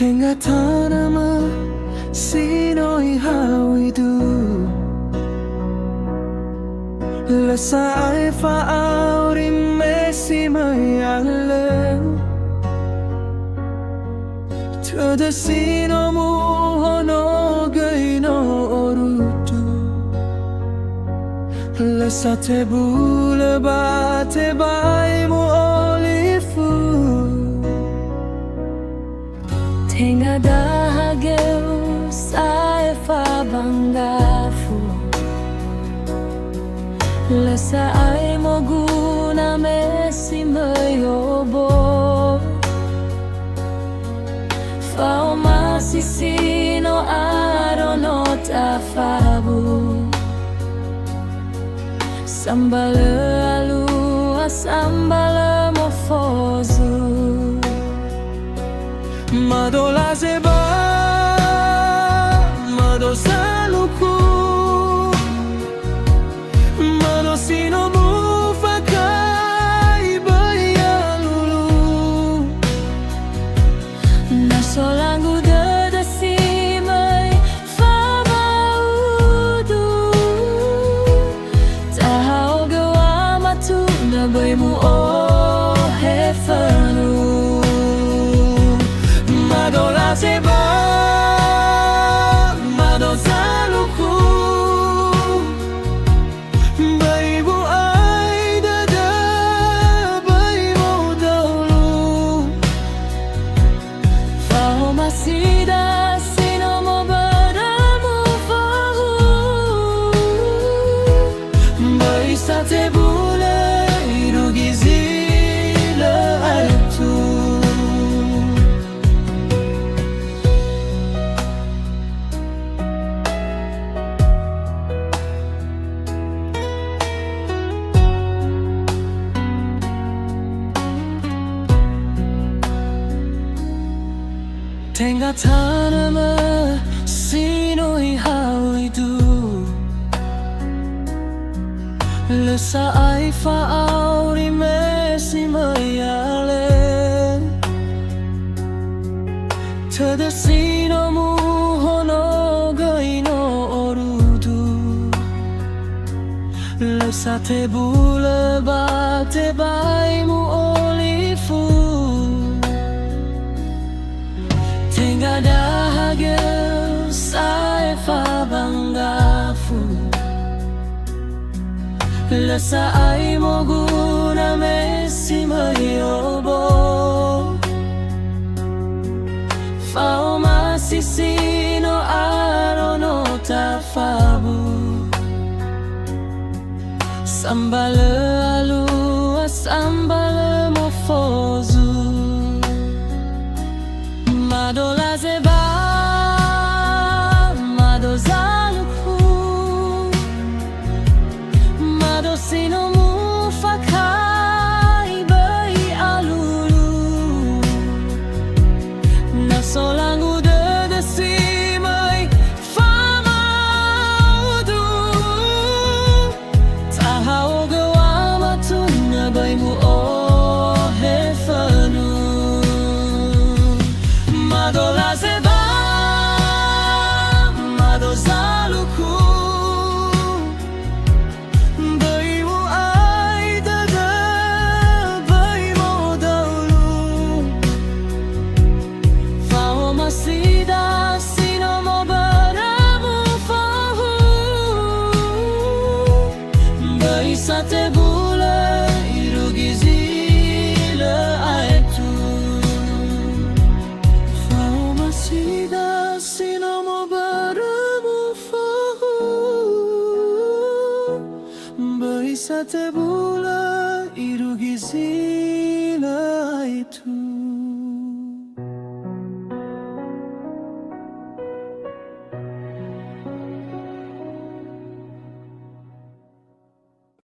Tenga tanama sinoi hawidu Lesa ai fa auri mesi mayale Tada sino mu hono gaino orutu Lesa te bule ba te bai mu olifu Tenga dahageu sae fa bangafu Lesa ai moguna mesi mayobo Fao masisino arono tafabu Sambale alua sambale mofozu Mado la zeba Mado saluku Mado sino mu fakai bayalulu Nasolangu dedesimai famaudu Tahau gawamatu nabaimu oh hefanu Mado la zeba Mado saluku Baibu ai dada Baibu dahulu Fao masida sino mo badamu fahu Bai sa te bule irugi zila aitu Tenga tanama sinoi hawidu Lesa ai fa auri mesi mayale Tada sino mu hono gaino orudu Lesa te bule ba te bai mu olifu Tenga dahageu sae fa bangafu Lesa ai moguna mesi mayobo Fao masisino arono tafabu Sambale alua sambale mofozu Mado la zeba Mado zaluku Mado sino mu fakai bai alulu Nasolangu dedesimai famaudu Tahau gawamatu nabaimu oh hefanu Mado la zeba Mado zaluku Baimu ai dada Baimu dahulu Fao masida sino mo badamu fahu Bai sa te bule irugi zila aitu Sida sino mo badamu fahu Bai sa te bula irugi zila itu